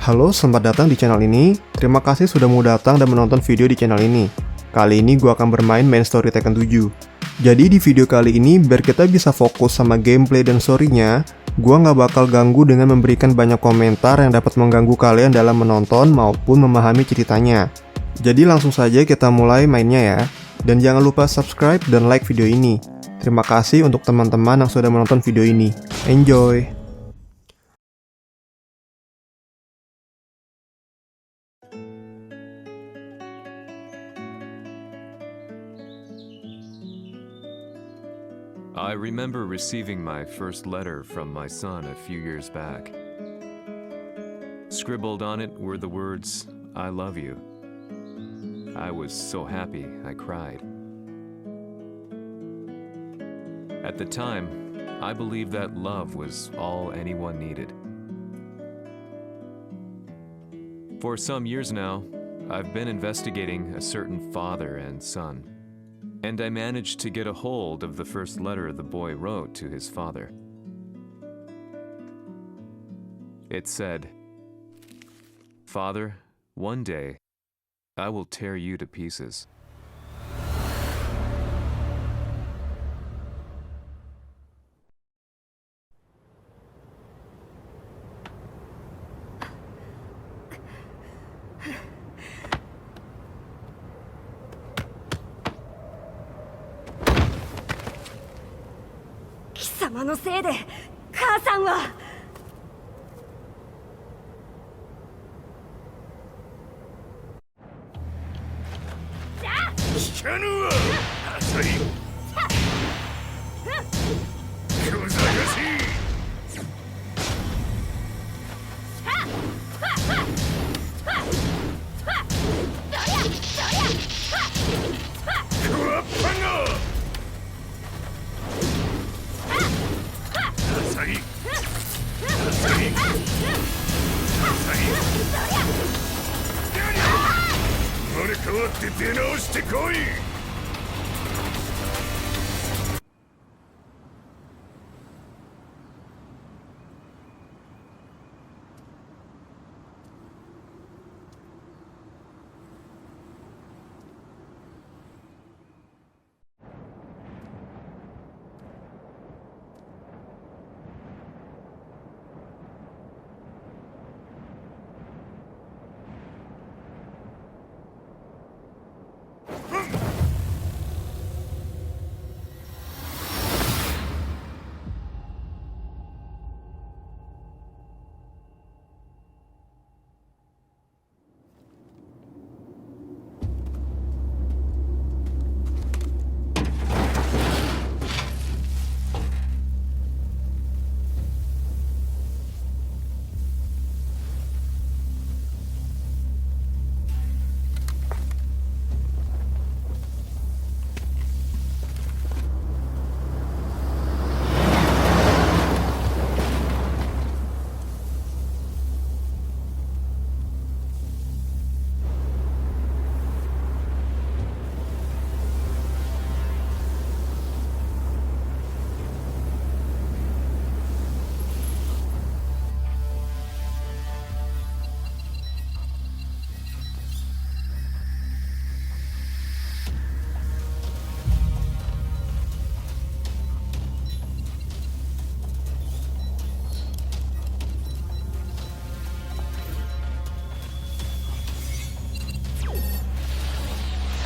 Halo, selamat datang di channel ini. Terima kasih sudah mau datang dan menonton video di channel ini. Kali ini gue akan bermain main story Tekken 7. Jadi di video kali ini, biar kita bisa fokus sama gameplay dan story-nya, gue nggak bakal ganggu dengan memberikan banyak komentar yang dapat mengganggu kalian dalam menonton maupun memahami ceritanya. Jadi langsung saja kita mulai mainnya ya. Dan jangan lupa subscribe dan like video ini. Terima kasih untuk teman-teman yang sudah menonton video ini. Enjoy! I remember receiving my first letter from my son a few years back. Scribbled on it were the words, "I love you." I was so happy I cried. At the time, I believed that love was all anyone needed. For some years now, I've been investigating a certain father and son. And I managed to get a hold of the first letter the boy wrote to his father. It said, "Father, one day, I will tear you to pieces."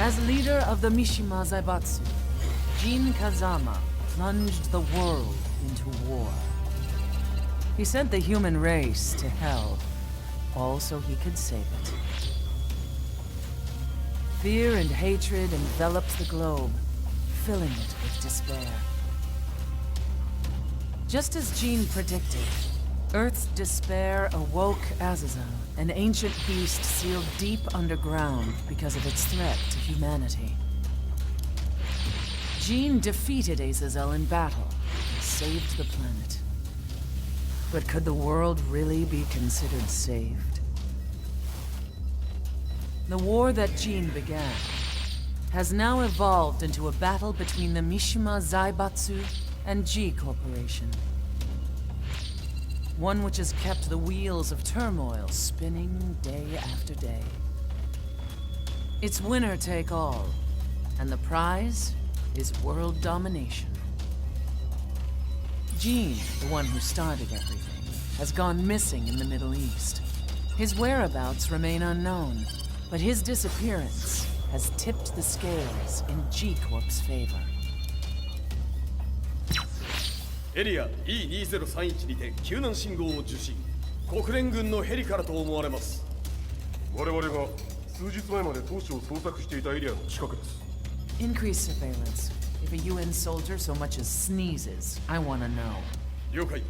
As leader of the Mishima Zaibatsu, Jin Kazama plunged the world into war. He sent the human race to hell, all so he could save it. Fear and hatred enveloped the globe, filling it with despair. Just as Jin predicted, Earth's despair awoke Azazel, an ancient beast sealed deep underground because of its threat to humanity. Jin defeated Azazel in battle and saved the planet. But could the world really be considered saved? The war that Jin began has now evolved into a battle between the Mishima Zaibatsu and G Corporation. One which has kept the wheels of turmoil spinning day after day. It's winner take all, and the prize is world domination. Gene, the one who started everything, has gone missing in the Middle East. His whereabouts remain unknown, but his disappearance has tipped the scales in G-Corp's favor. エリア E2031 にて救難信号を受信。国連軍のヘリからと思われます。我々が数日前まで当初を捜索していたエリアの近くです。 Increase surveillance. If a UN soldier so much as sneezes, I want to know. 了解。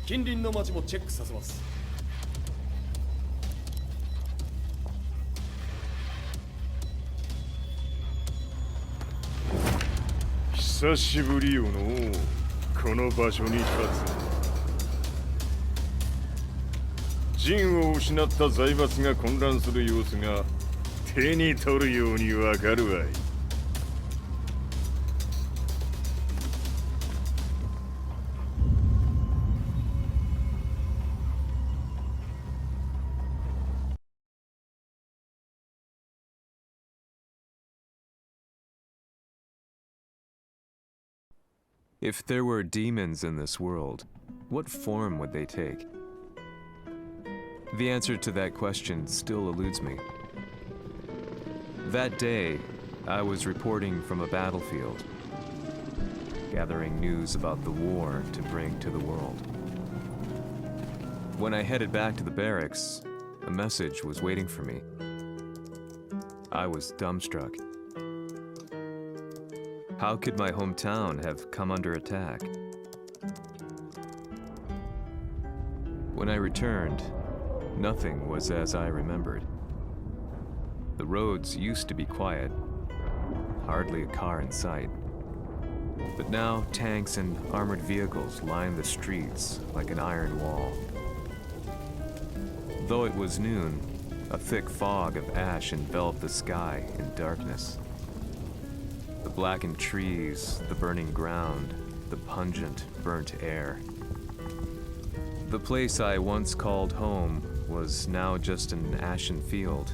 近隣の町もチェックさせます。久しぶりよのう。この場所に立つ。陣を失った財閥が混乱する様子が手に取るようにわかるわい。If there were demons in this world, what form would they take? The answer to that question still eludes me. That day, I was reporting from a battlefield, gathering news about the war to bring to the world. When I headed back to the barracks, a message was waiting for me. I was dumbstruck. How could my hometown have come under attack? When I returned, nothing was as I remembered. The roads used to be quiet, hardly a car in sight. But now tanks and armored vehicles line the streets like an iron wall. Though it was noon, a thick fog of ash enveloped the sky in darkness. The blackened trees, the burning ground, the pungent, burnt air. The place I once called home was now just an ashen field,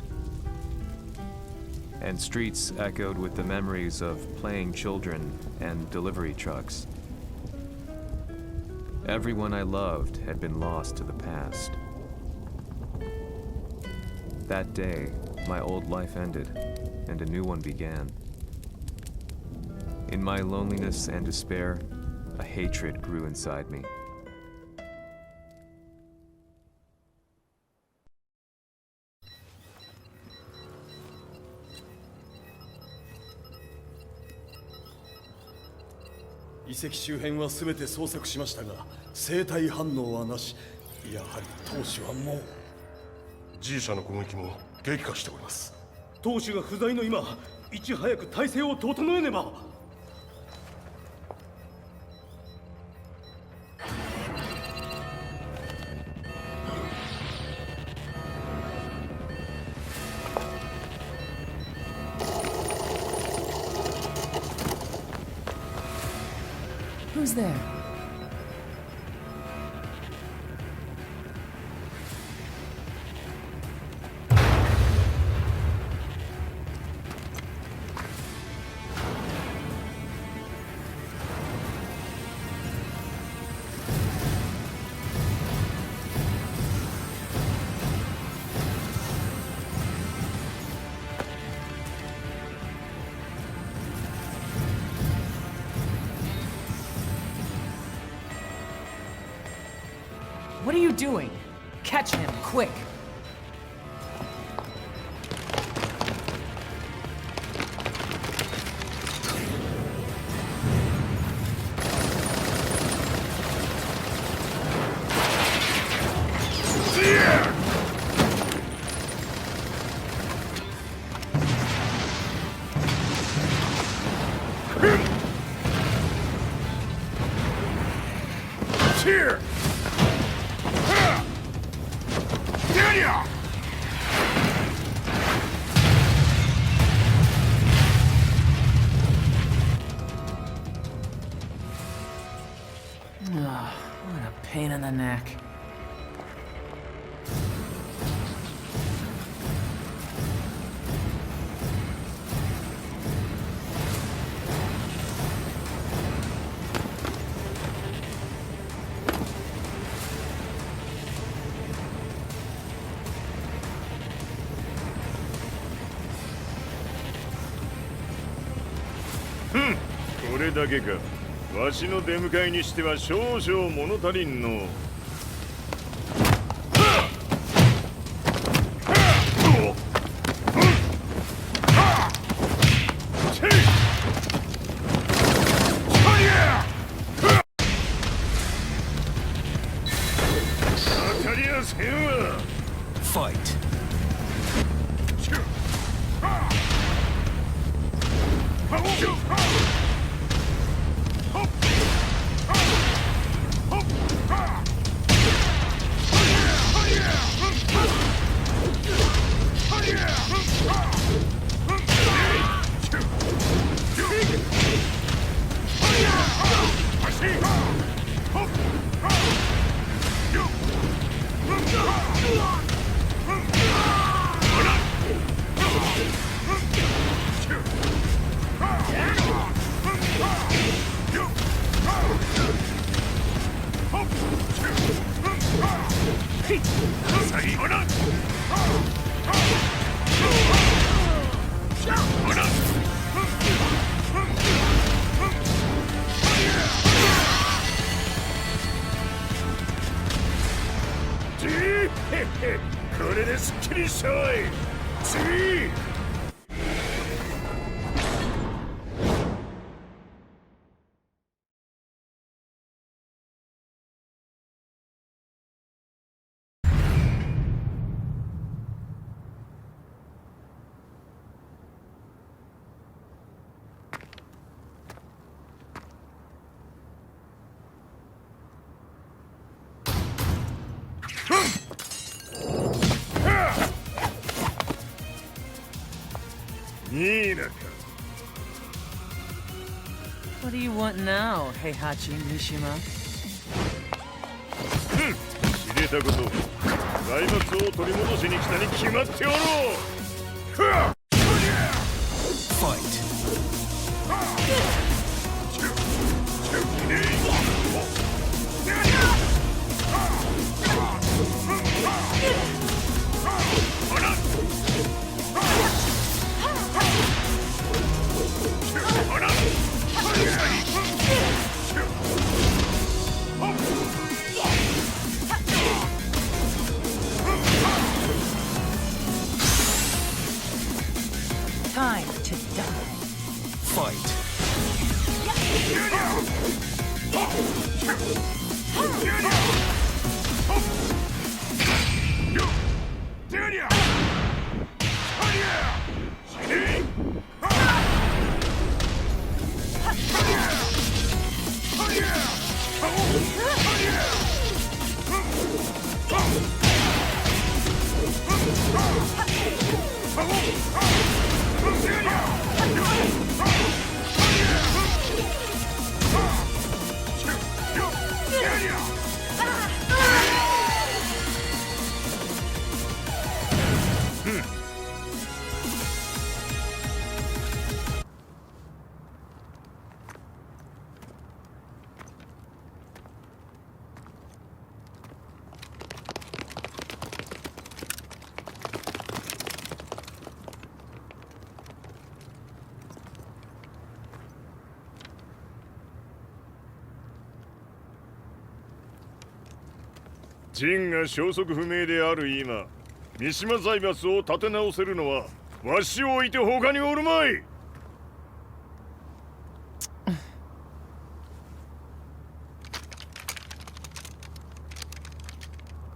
and streets echoed with the memories of playing children and delivery trucks. Everyone I loved had been lost to the past. That day, my old life ended, and a new one began. In my loneliness and despair, a hatred grew inside me.「遺跡周辺は全て捜索しましたが、生体反応はなし。やはり当主はもう。G 社の攻撃も激化しております。当主が不在の今、いち早く体制を整えねば。Who's there? What are you doing? Catch him, quick! Here! What a pain in the neck. これだけか。わしの出迎えにしては少々物足りんの。Fight.これですっきりしたわい。次。いいなか。What do you want now, Heihachi Mishima? 知れたこと。財閥を取り戻しに来たに決まっておろう。Fight. Time to die. Fight.ジンが消息不明である今、三島財閥を立て直せるのはわしを置いて他におるまい。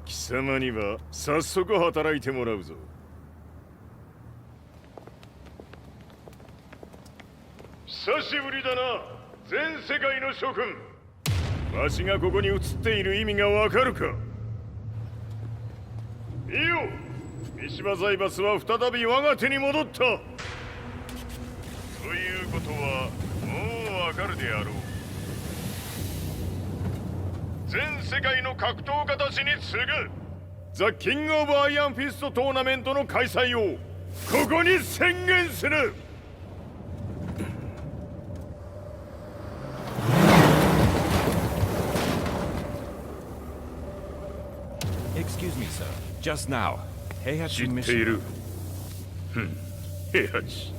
貴様には早速働いてもらうぞ。久しぶりだな、全世界の諸君。わしがここに映っている意味がわかるか。いいよ、三島財閥は再び我が手に戻った。ということはもうわかるであろう。全世界の格闘家たちに次ぐザ・キング・オブ・アイアンフィストトーナメントの開催をここに宣言する。Excuse me, sir. Just now, Heihachi 知ってい Mishima. る。平八。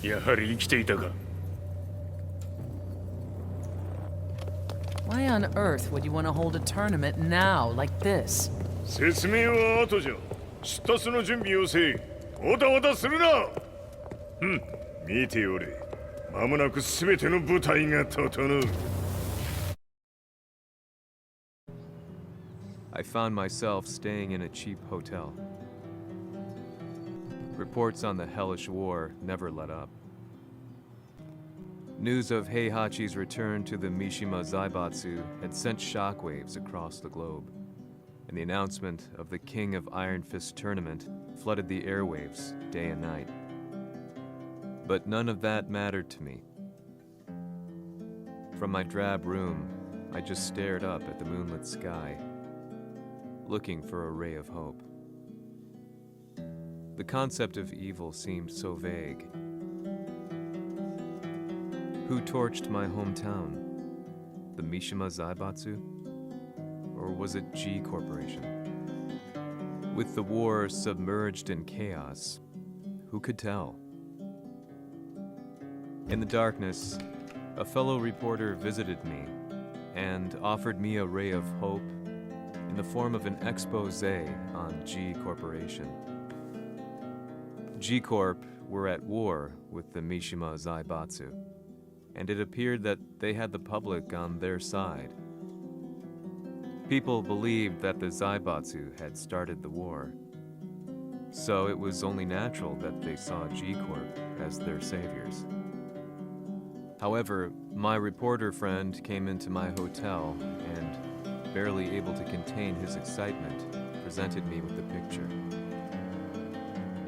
やはり生きていたか。 Why on earth would you want to hold a tournament now, like this? 説明は後じゃ。出立の準備をせえ。おたわたするな。見ておれ。間もなく全ての部隊が整う。 I found myself staying in a cheap hotel. Reports on the hellish war never let up. News of Heihachi's return to the Mishima Zaibatsu had sent shockwaves across the globe, and the announcement of the King of Iron Fist tournament flooded the airwaves day and night. But none of that mattered to me. From my drab room, I just stared up at the moonlit sky, looking for a ray of hope. The concept of evil seemed so vague. Who torched my hometown? The Mishima Zaibatsu? Or was it G Corporation? With the war submerged in chaos, who could tell? In the darkness, a fellow reporter visited me and offered me a ray of hope in the form of an expose on G Corporation. G Corp were at war with the Mishima Zaibatsu, and it appeared that they had the public on their side. People believed that the Zaibatsu had started the war, so it was only natural that they saw G Corp as their saviors. However, my reporter friend came into my hotel and, barely able to contain his excitement, presented me with the picture.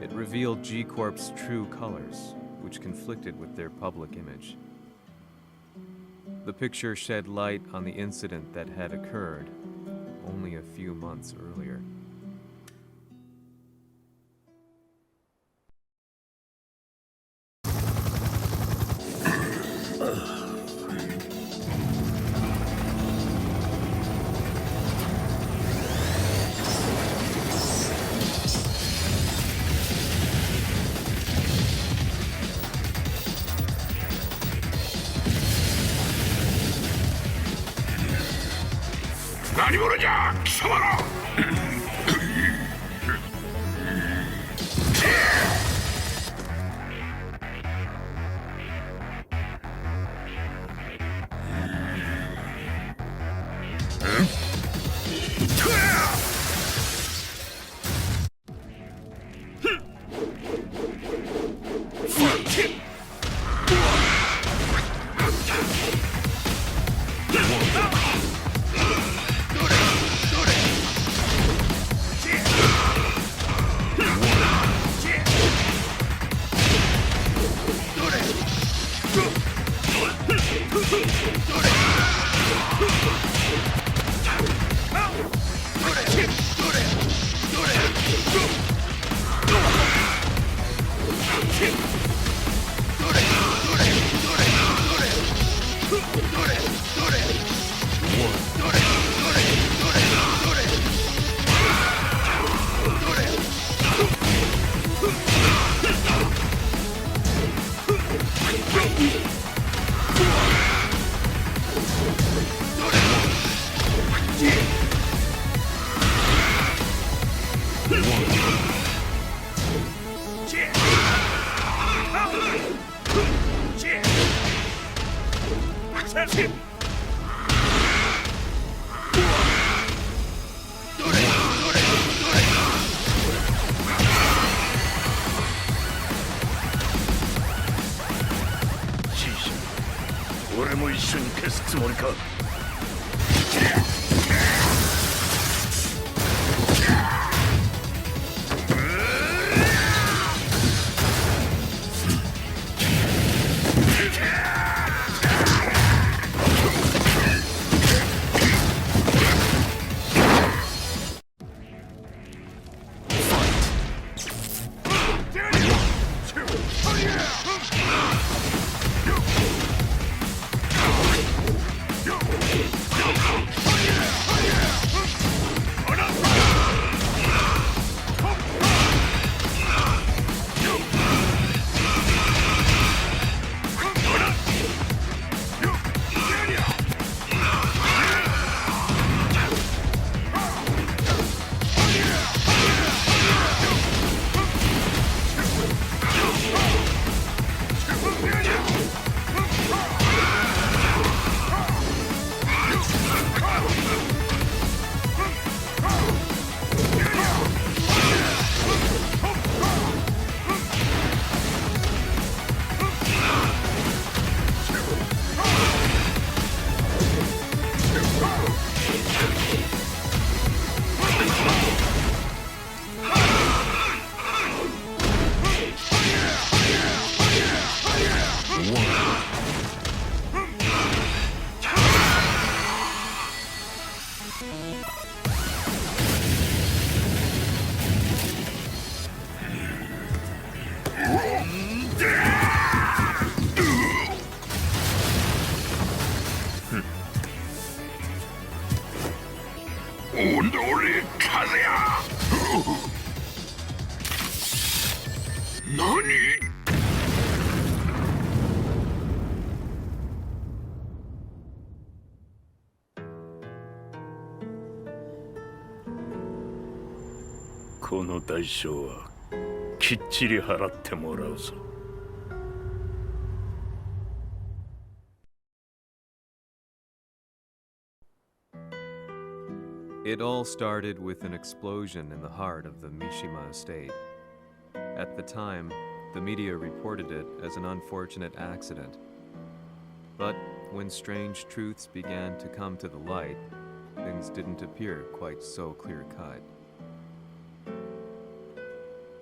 It revealed G Corp's true colors, which conflicted with their public image. The picture shed light on the incident that had occurred only a few months earlier. 何？この代償はきっちり払ってもらうぞ。It all started with an explosion in the heart of the Mishima estate. At the time, the media reported it as an unfortunate accident. But when strange truths began to come to the light, things didn't appear quite so clear-cut.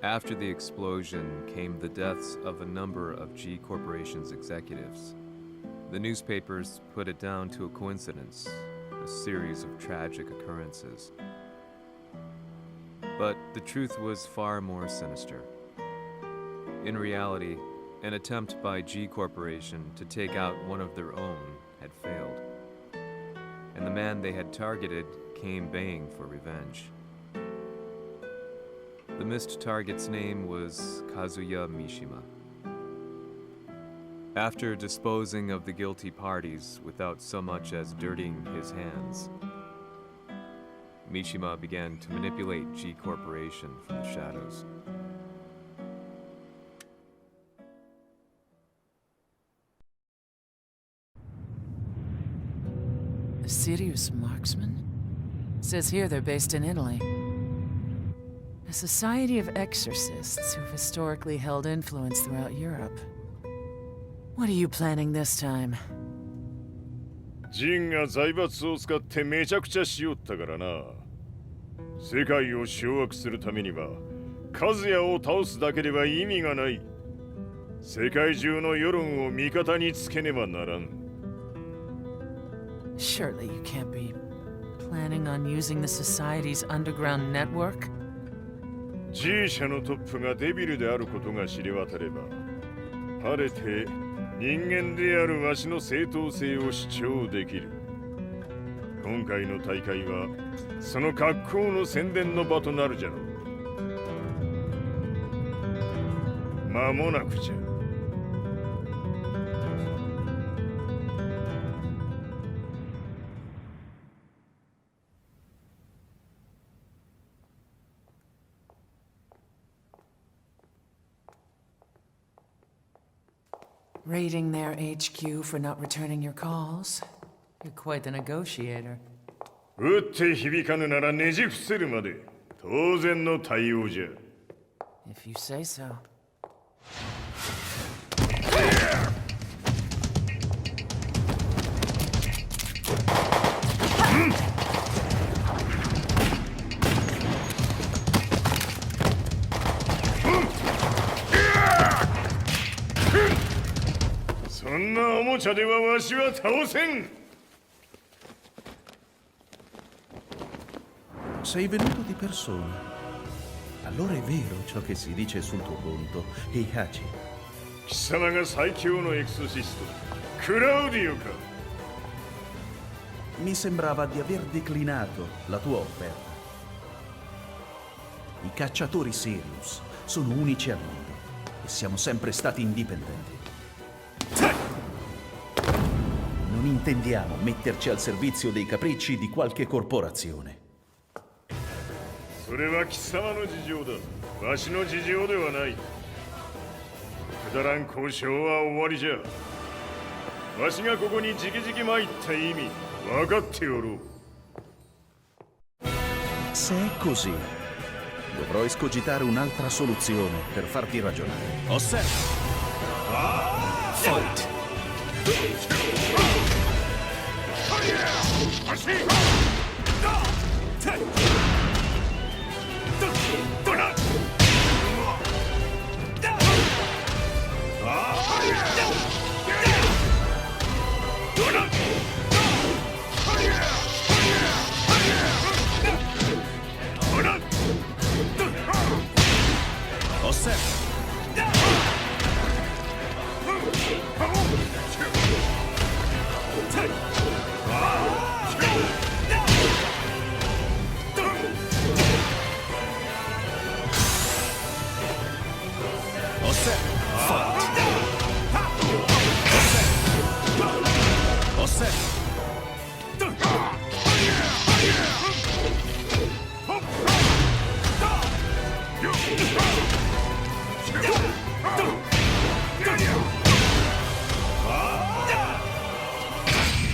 After the explosion came the deaths of a number of G Corporation's executives. The newspapers put it down to a coincidence, a series of tragic occurrences. But the truth was far more sinister. In reality, an attempt by G Corporation to take out one of their own had failed, and the man they had targeted came baying for revenge. The missed target's name was Kazuya Mishima. After disposing of the guilty parties without so much as dirtying his hands, Mishima began to manipulate G Corporation from the shadows. A serious marksman? Says here they're based in Italy. A society of exorcists who've historically held influence throughout Europe. What are you planning this time? ジンが財閥を使ってめちゃくちゃしよったからな。世界を掌握するためにはカズヤを倒すだけでは意味がない。世界中の世論を味方につけねばならん。Surely you can't be planning on using the society's underground network? G 社のトップがデビルであることが知れ渡れば、晴れて人間であるわしの正当性を主張できる。今回の大会はその格好の宣伝の場となるじゃろう。間もなくじゃ。Raiding their HQ for not returning your calls. You're quite the negotiator. 撃って響かぬならねじ伏せるまで当然の対応じゃ。If you say so. そんなおもちゃではわしは倒せん。Sei venuto di persona. Allora è vero ciò che si dice sul tuo conto, Heihachi. 貴様が最強のエクソシスト、クラウディオか。Mi sembrava di aver declinato la tua offerta. I cacciatori Sirius sono unici al mondo e siamo sempre stati indipendenti. Non intendiamo metterci al servizio dei capricci di qualche corporazione. それは貴様の事情だ。わしの事情ではない。くだらん交渉は終わりじゃ。わしがここに直々参った意味分かっておろう。Se è così, dovrò escogitare un'altra soluzione per farti ragionare. Osserva! Fight! Osserva!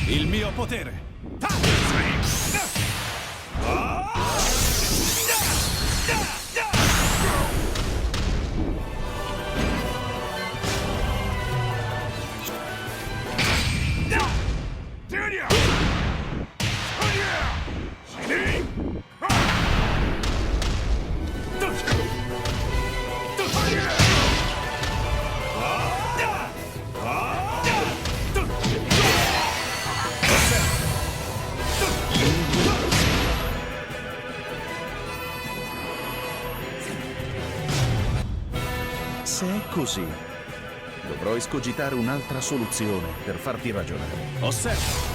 Il mio potere. Se è così, dovrò escogitare un'altra soluzione per farti ragionare. Osserva.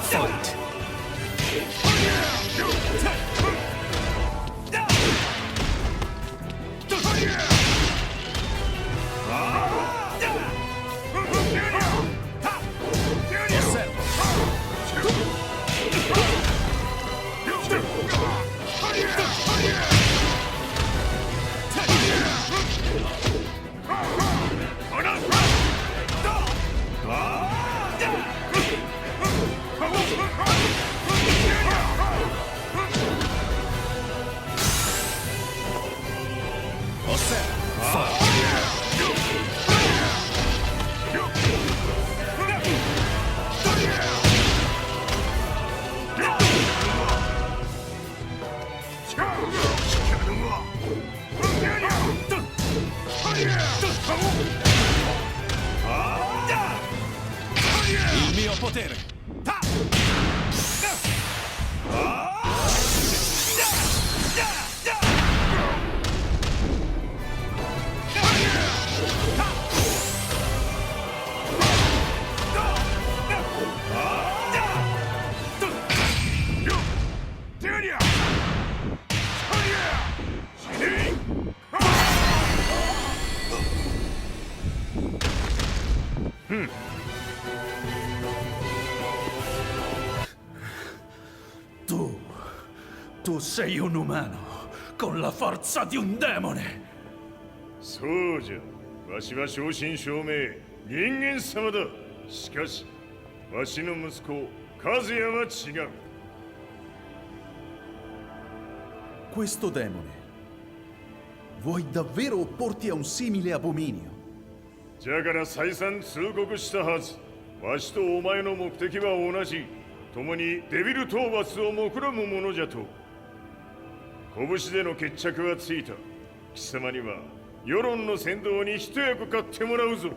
Fight. Il mio potere. Tu sei un umano con la forza di un demone. そうじゃ。わしは正真正銘人間様だ。しかしわしの息子和也は違う。 Questo demone, vuoi davvero opporti a un simile abominio? じゃから再三通告したはず。わしとお前の目的は同じ。共にデビル討伐を目論むものじゃと。拳での決着はついた。貴様には世論の先導に一役買ってもらうぞ。